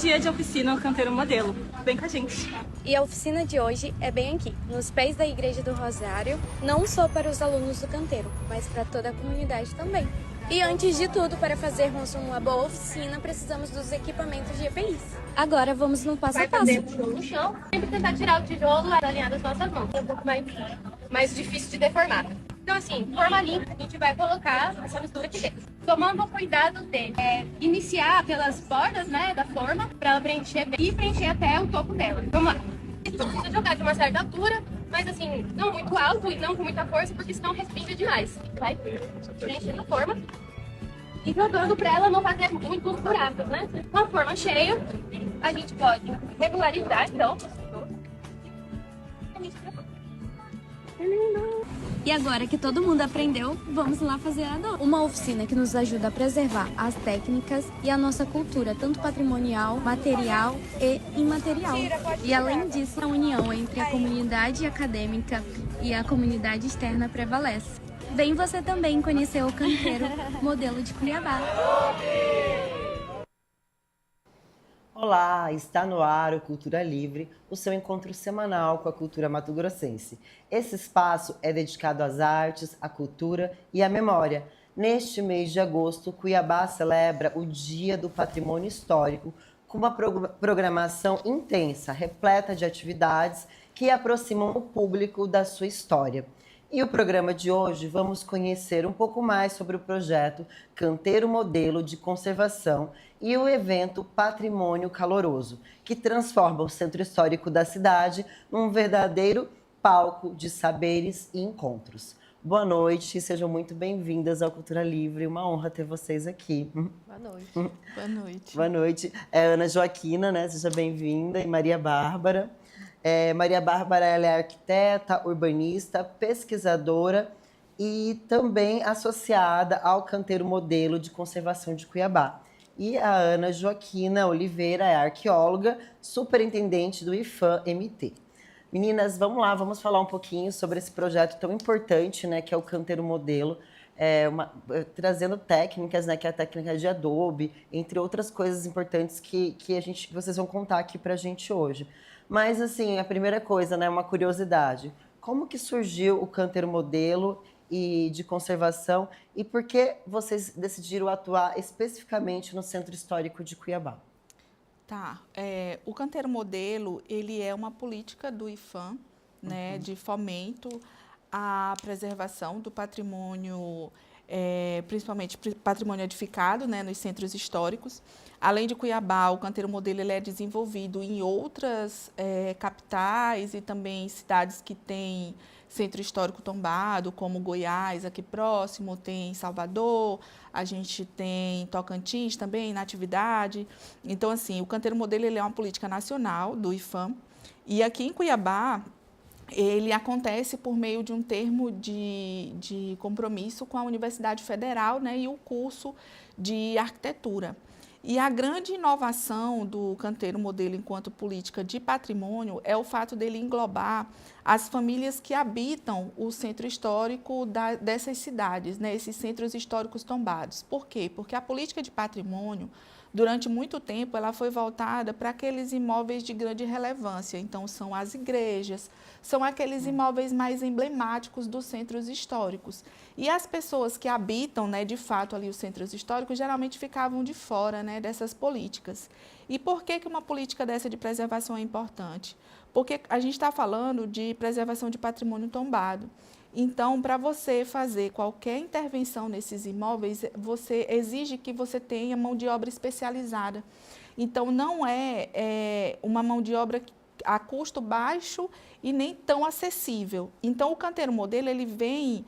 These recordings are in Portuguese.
dia de oficina Canteiro Modelo. Vem com a gente. E a oficina de hoje é bem aqui, nos pés da Igreja do Rosário, não só para os alunos do canteiro, mas para toda a comunidade também. E antes de tudo, para fazermos uma boa oficina, precisamos dos equipamentos de EPIs. Agora vamos no passo a passo. Vai fazer tijolo no chão, sempre tentar tirar o tijolo alinhado das nossas mãos. É um pouco mais difícil de deformar. Então assim, formalinho, a gente vai colocar essa mistura aqui dentro. Tomando cuidado de iniciar pelas bordas, né, da forma, para ela preencher bem e preencher até o topo dela. Vamos lá. Precisa jogar de uma certa altura, mas assim, não muito alto e não com muita força, porque senão respinga demais. Vai preenchendo a forma e jogando para ela não fazer muitos buracos, né? Com a forma cheia, a gente pode regularizar, então. E agora que todo mundo aprendeu, vamos lá fazer a dor. Uma oficina que nos ajuda a preservar as técnicas e a nossa cultura, tanto patrimonial, material e imaterial. E além disso, a união entre a comunidade acadêmica e a comunidade externa prevalece. Vem você também conhecer o Canteiro Modelo de Cuiabá. Olá, está no ar o Cultura Livre, o seu encontro semanal com a cultura mato-grossense. Esse espaço é dedicado às artes, à cultura e à memória. Neste mês de agosto, Cuiabá celebra o Dia do Patrimônio Histórico com uma programação intensa, repleta de atividades que aproximam o público da sua história. E o programa de hoje vamos conhecer um pouco mais sobre o projeto Canteiro Modelo de Conservação e o evento Patrimônio Caloroso, que transforma o centro histórico da cidade num verdadeiro palco de saberes e encontros. Boa noite, sejam muito bem-vindas ao Cultura Livre, uma honra ter vocês aqui. Boa noite. Boa noite. Boa noite. É Ana Joaquina, né? Seja bem-vinda, e Maria Bárbara. Maria Bárbara ela é arquiteta, urbanista, pesquisadora e também associada ao Canteiro Modelo de Conservação de Cuiabá. E a Ana Joaquina Oliveira é arqueóloga, superintendente do IFAM-MT. Meninas, vamos lá, vamos falar um pouquinho sobre esse projeto tão importante, né, que é o Canteiro Modelo, trazendo técnicas, né, que é a técnica de Adobe, entre outras coisas importantes que vocês vão contar aqui para a gente hoje. Mas, assim, a primeira coisa, né, uma curiosidade. Como que surgiu o Canteiro Modelo e de conservação e por que vocês decidiram atuar especificamente no Centro Histórico de Cuiabá? Tá. O Canteiro Modelo, ele é uma política do IFAM, né, de fomento à preservação do patrimônio, principalmente patrimônio edificado, né, nos centros históricos. Além de Cuiabá, o Canteiro Modelo ele é desenvolvido em outras capitais e também cidades que têm centro histórico tombado, como Goiás, aqui próximo, tem Salvador, a gente tem Tocantins também na atividade. Então, assim, o Canteiro Modelo ele é uma política nacional do IFAM. E aqui em Cuiabá, ele acontece por meio de um termo de compromisso com a Universidade Federal, né, e o curso de arquitetura. E a grande inovação do Canteiro Modelo enquanto política de patrimônio é o fato dele englobar as famílias que habitam o centro histórico dessas cidades, né, esses centros históricos tombados. Por quê? Porque a política de patrimônio, durante muito tempo, ela foi voltada para aqueles imóveis de grande relevância. Então, são as igrejas, são aqueles imóveis mais emblemáticos dos centros históricos. E as pessoas que habitam, né, de fato, ali os centros históricos, geralmente ficavam de fora, né, dessas políticas. E por que uma política dessa de preservação é importante? Porque a gente está falando de preservação de patrimônio tombado. Então, para você fazer qualquer intervenção nesses imóveis, você exige que você tenha mão de obra especializada. Então, não é uma mão de obra a custo baixo e nem tão acessível. Então, o Canteiro Modelo ele vem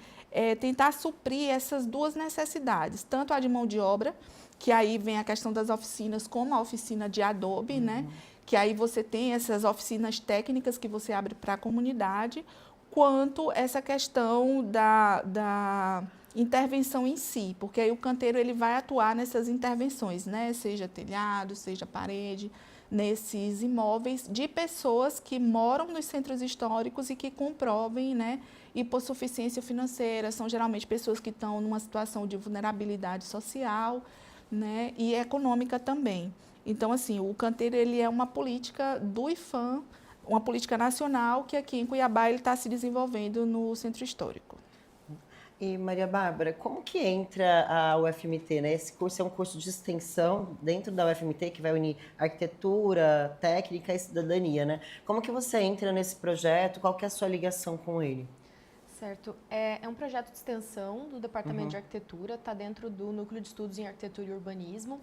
tentar suprir essas duas necessidades, tanto a de mão de obra, que aí vem a questão das oficinas, como a oficina de Adobe, né? Que aí você tem essas oficinas técnicas que você abre para a comunidade, quanto essa questão da intervenção em si, porque aí o canteiro ele vai atuar nessas intervenções, né? Seja telhado, seja parede, nesses imóveis de pessoas que moram nos centros históricos e que comprovem, né, hipossuficiência financeira. São geralmente pessoas que estão numa situação de vulnerabilidade social, né, e econômica também. Então, assim, o canteiro ele é uma política do IPHAN, uma política nacional que aqui em Cuiabá ele está se desenvolvendo no Centro Histórico. E Maria Bárbara, como que entra a UFMT, né? Esse curso é um curso de extensão dentro da UFMT que vai unir arquitetura, técnica e cidadania, né? Como que você entra nesse projeto? Qual que é a sua ligação com ele? Certo. É um projeto de extensão do Departamento de Arquitetura, está dentro do Núcleo de Estudos em Arquitetura e Urbanismo.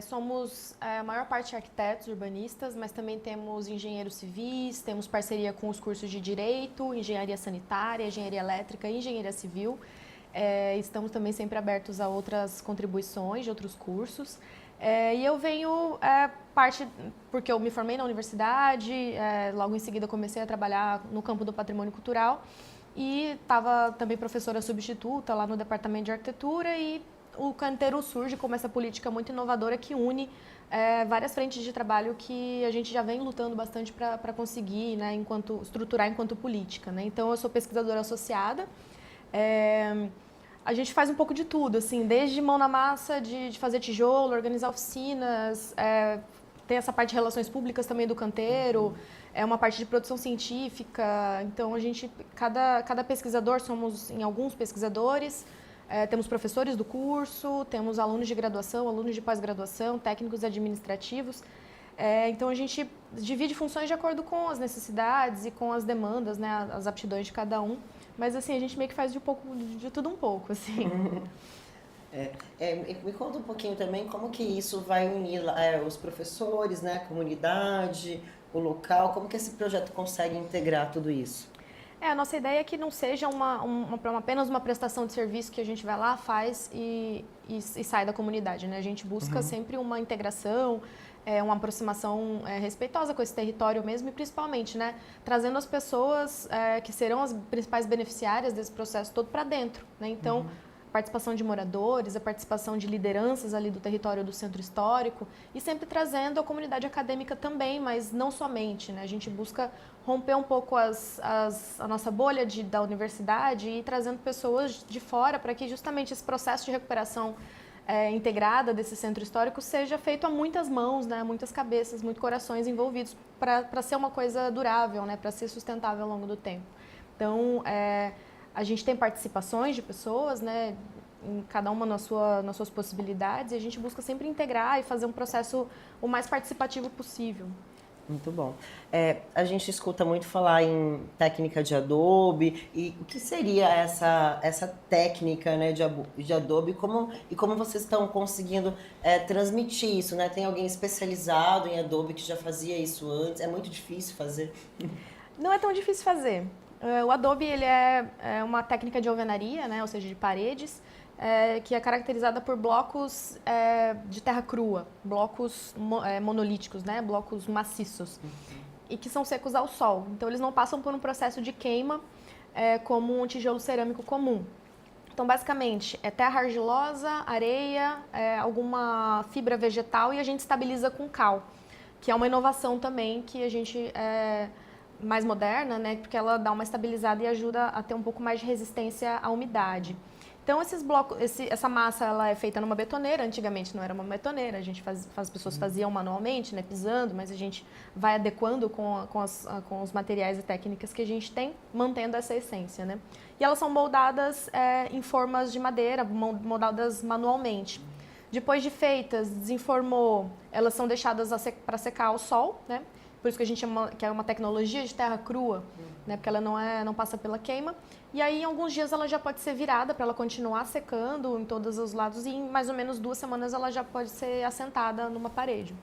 Somos a maior parte arquitetos urbanistas, mas também temos engenheiros civis, temos parceria com os cursos de Direito, Engenharia Sanitária, Engenharia Elétrica e Engenharia Civil. Estamos também sempre abertos a outras contribuições de outros cursos. E eu venho parte porque eu me formei na universidade, logo em seguida comecei a trabalhar no campo do patrimônio cultural e estava também professora substituta lá no Departamento de Arquitetura e o canteiro surge como essa política muito inovadora que une várias frentes de trabalho que a gente já vem lutando bastante para conseguir, né, estruturar enquanto política, né? Então, eu sou pesquisadora associada. A gente faz um pouco de tudo, assim, desde mão na massa de fazer tijolo, organizar oficinas, tem essa parte de relações públicas também do canteiro, uma parte de produção científica. Então, cada pesquisador, somos em alguns pesquisadores, temos professores do curso, temos alunos de graduação, alunos de pós-graduação, técnicos administrativos. Então, a gente divide funções de acordo com as necessidades e com as demandas, né, as aptidões de cada um. Mas, assim, a gente meio que faz de tudo um pouco, assim. Me conta um pouquinho também como que isso vai unir os professores, né, a comunidade, o local, como que esse projeto consegue integrar tudo isso? A nossa ideia é que não seja apenas uma prestação de serviço que a gente vai lá, faz e sai da comunidade, né? A gente busca sempre uma integração, uma aproximação respeitosa com esse território mesmo e principalmente, né, trazendo as pessoas que serão as principais beneficiárias desse processo todo para dentro, né? Então, a participação de moradores, a participação de lideranças ali do território do Centro Histórico e sempre trazendo a comunidade acadêmica também, mas não somente, né? A gente busca romper um pouco a nossa bolha da universidade e trazendo pessoas de fora para que justamente esse processo de recuperação integrada desse centro histórico seja feito a muitas mãos, né, muitas cabeças, muitos corações envolvidos para ser uma coisa durável, né, para ser sustentável ao longo do tempo. Então, a gente tem participações de pessoas, né, em cada uma nas suas possibilidades e a gente busca sempre integrar e fazer um processo o mais participativo possível. Muito bom. A gente escuta muito falar em técnica de Adobe e o que seria essa técnica, né, de Adobe como vocês estão conseguindo transmitir isso, né? Tem alguém especializado em Adobe que já fazia isso antes? É muito difícil fazer? Não é tão difícil fazer. O Adobe ele é uma técnica de alvenaria, né, ou seja, de paredes, que é caracterizada por blocos de terra crua, blocos monolíticos, né, blocos maciços, e que são secos ao sol. Então, eles não passam por um processo de queima como um tijolo cerâmico comum. Então, basicamente, é terra argilosa, areia, alguma fibra vegetal e a gente estabiliza com cal, que é uma inovação também que a gente... mais moderna, né, porque ela dá uma estabilizada e ajuda a ter um pouco mais de resistência à umidade. Então, esses blocos, essa massa ela é feita numa betoneira, antigamente não era uma betoneira, as pessoas faziam manualmente, né, pisando, mas a gente vai adequando com os materiais e técnicas que a gente tem, mantendo essa essência, né. E elas são moldadas em formas de madeira, moldadas manualmente. Depois de feitas, desenformou, elas são deixadas para secar ao sol, né. Por isso que a gente chama que é uma tecnologia de terra crua, né? Porque ela não passa pela queima. E aí, em alguns dias, ela já pode ser virada para ela continuar secando em todos os lados e em mais ou menos 2 semanas ela já pode ser assentada numa parede.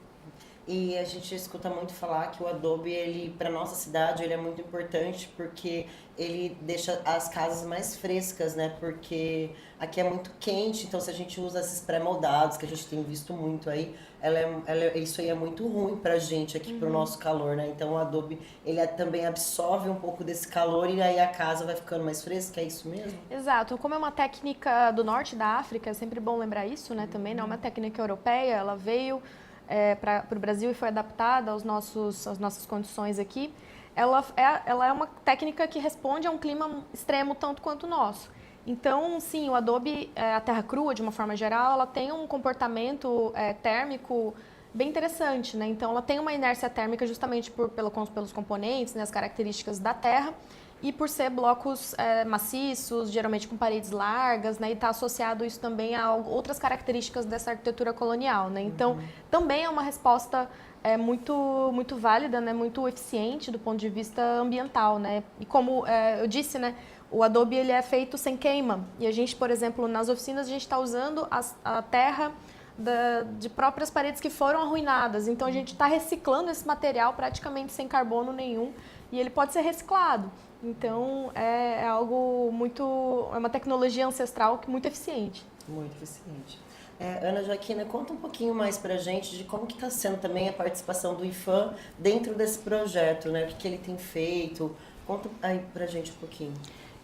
E a gente escuta muito falar que o Adobe, ele, para nossa cidade, ele é muito importante porque ele deixa as casas mais frescas, né? Porque aqui é muito quente, então se a gente usa esses pré-moldados, que a gente tem visto muito aí, isso aí é muito ruim pra gente aqui, pro nosso calor, né? Então o Adobe, ele também absorve um pouco desse calor e aí a casa vai ficando mais fresca, é isso mesmo? Exato. Como é uma técnica do norte da África, é sempre bom lembrar isso, né? Também não é uma técnica europeia, ela veio para o Brasil e foi adaptada às nossas condições aqui. Ela é uma técnica que responde a um clima extremo tanto quanto o nosso. Então, sim, o Adobe, a terra crua, de uma forma geral, ela tem um comportamento térmico bem interessante, né? Então, ela tem uma inércia térmica justamente pelos componentes, né, as características da Terra, e por ser blocos maciços, geralmente com paredes largas, né? E está associado isso também a outras características dessa arquitetura colonial, né? Então, também é uma resposta muito válida, né? Muito eficiente do ponto de vista ambiental, né? E como eu disse, né? O adobe ele é feito sem queima. E a gente, por exemplo, nas oficinas, a gente está usando a terra de próprias paredes que foram arruinadas. Então, a gente está reciclando esse material praticamente sem carbono nenhum e ele pode ser reciclado. Então, é algo é uma tecnologia ancestral muito eficiente. Muito eficiente. Ana Joaquina, conta um pouquinho mais pra gente de como que está sendo também a participação do IPHAN dentro desse projeto, né? O que ele tem feito. Conta aí pra gente um pouquinho.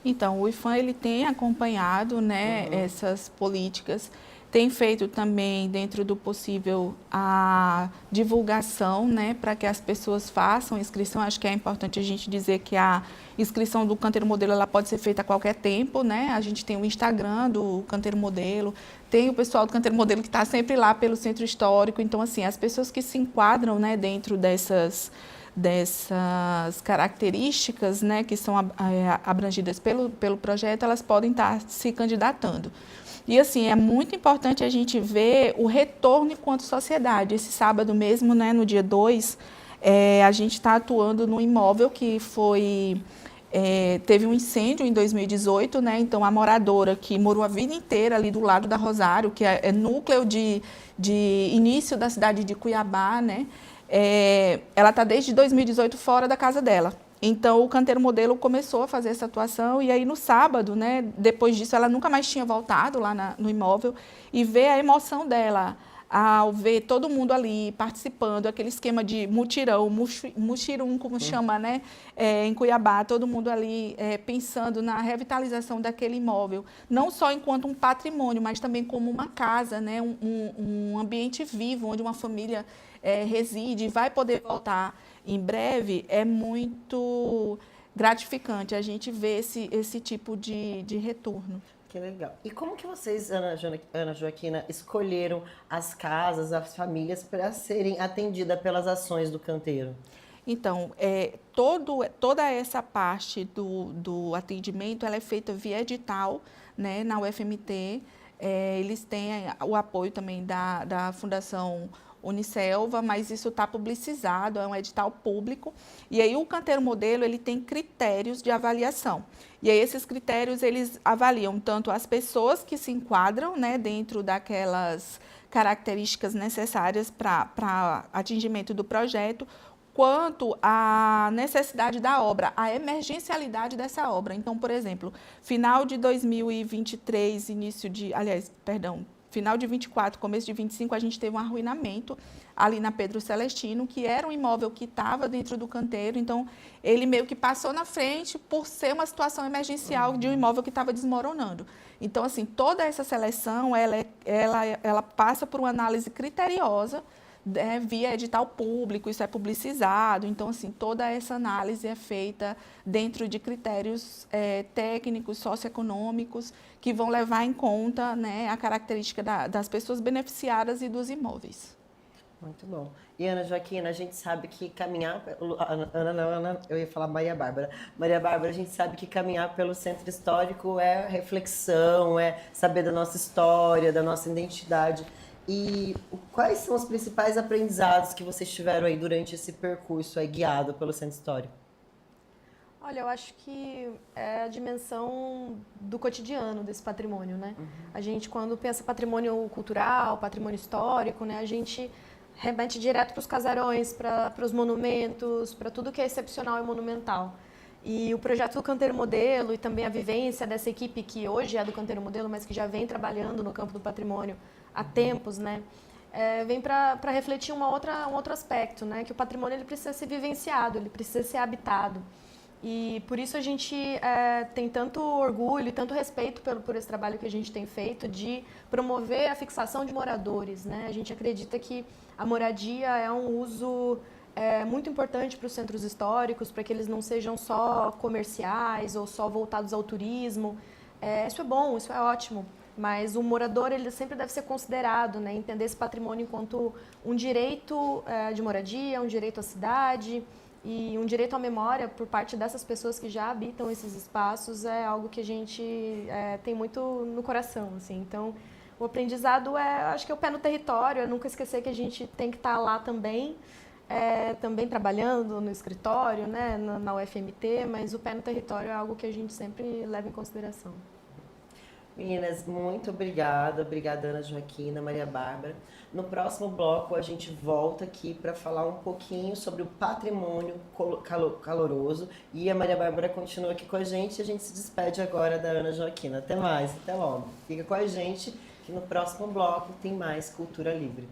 Então, o IPHAN ele tem acompanhado, né, essas políticas, tem feito também, dentro do possível, a divulgação, né, para que as pessoas façam inscrição. Acho que é importante a gente dizer que a inscrição do Canteiro Modelo ela pode ser feita a qualquer tempo, né? A gente tem o Instagram do Canteiro Modelo, tem o pessoal do Canteiro Modelo que está sempre lá pelo Centro Histórico. Então, assim, as pessoas que se enquadram, né, dentro dessas características, né, que são abrangidas pelo projeto, elas podem estar se candidatando. E, assim, é muito importante a gente ver o retorno enquanto sociedade. Esse sábado mesmo, né, no dia 2, a gente está atuando no imóvel que teve um incêndio em 2018, né, então a moradora que morou a vida inteira ali do lado da Rosário, que é núcleo de início da cidade de Cuiabá, né, ela está desde 2018 fora da casa dela. Então, o Canteiro Modelo começou a fazer essa atuação e aí no sábado, né, depois disso, ela nunca mais tinha voltado lá no imóvel e ver a emoção dela ao ver todo mundo ali participando, aquele esquema de mutirão, muxirum, como chama, né, em Cuiabá, todo mundo ali pensando na revitalização daquele imóvel, não só enquanto um patrimônio, mas também como uma casa, né, um ambiente vivo, onde uma família reside e vai poder voltar em breve. É muito gratificante a gente ver esse tipo de retorno. Que legal. E como que vocês, Ana Joaquina, escolheram as casas, as famílias para serem atendidas pelas ações do canteiro? Então, toda essa parte do atendimento ela é feita via edital, né, na UFMT. Eles têm o apoio também da Fundação Unicelva, mas isso está publicizado, é um edital público. E aí o Canteiro Modelo ele tem critérios de avaliação. E aí esses critérios eles avaliam tanto as pessoas que se enquadram, né, dentro daquelas características necessárias para atingimento do projeto, quanto a necessidade da obra, a emergencialidade dessa obra. Então, por exemplo, final de 2023, final de 24, começo de 25, a gente teve um arruinamento ali na Pedro Celestino, que era um imóvel que estava dentro do canteiro, então ele meio que passou na frente por ser uma situação emergencial de um imóvel que estava desmoronando. Então, assim, toda essa seleção, ela passa por uma análise criteriosa, via edital público, isso é publicizado. Então, assim, toda essa análise é feita dentro de critérios técnicos, socioeconômicos, que vão levar em conta, né, a característica das pessoas beneficiadas e dos imóveis. Muito bom. E, Ana Joaquina, a gente sabe que caminhar... eu ia falar Maria Bárbara. Maria Bárbara, a gente sabe que caminhar pelo Centro Histórico é reflexão, é saber da nossa história, da nossa identidade. E quais são os principais aprendizados que vocês tiveram aí durante esse percurso aí guiado pelo Centro Histórico? Olha, eu acho que é a dimensão do cotidiano desse patrimônio, né? A gente, quando pensa patrimônio cultural, patrimônio histórico, né, a gente remete direto para os casarões, para os monumentos, para tudo que é excepcional e monumental. E o projeto do Canteiro Modelo e também a vivência dessa equipe que hoje é do Canteiro Modelo, mas que já vem trabalhando no campo do patrimônio há tempos, né? Vem para refletir um outro aspecto, né? Que o patrimônio ele precisa ser vivenciado, ele precisa ser habitado. E por isso a gente tem tanto orgulho e tanto respeito por esse trabalho que a gente tem feito de promover a fixação de moradores, né? A gente acredita que a moradia é um uso muito importante para os centros históricos, para que eles não sejam só comerciais ou só voltados ao turismo. Isso é bom, isso é ótimo. mas o morador ele sempre deve ser considerado, né? Entender esse patrimônio enquanto um direito de moradia, um direito à cidade e um direito à memória por parte dessas pessoas que já habitam esses espaços é algo que a gente tem muito no coração, assim. Então, o aprendizado acho que é o pé no território, é nunca esquecer que a gente tem que estar lá também, também trabalhando no escritório, né, na UFMT, mas o pé no território é algo que a gente sempre leva em consideração. Meninas, muito obrigada. Obrigada, Ana Joaquina, Maria Bárbara. No próximo bloco, a gente volta aqui para falar um pouquinho sobre o patrimônio caloroso. E a Maria Bárbara continua aqui com a gente e a gente se despede agora da Ana Joaquina. Até mais, até logo. Fica com a gente que no próximo bloco tem mais Cultura Livre.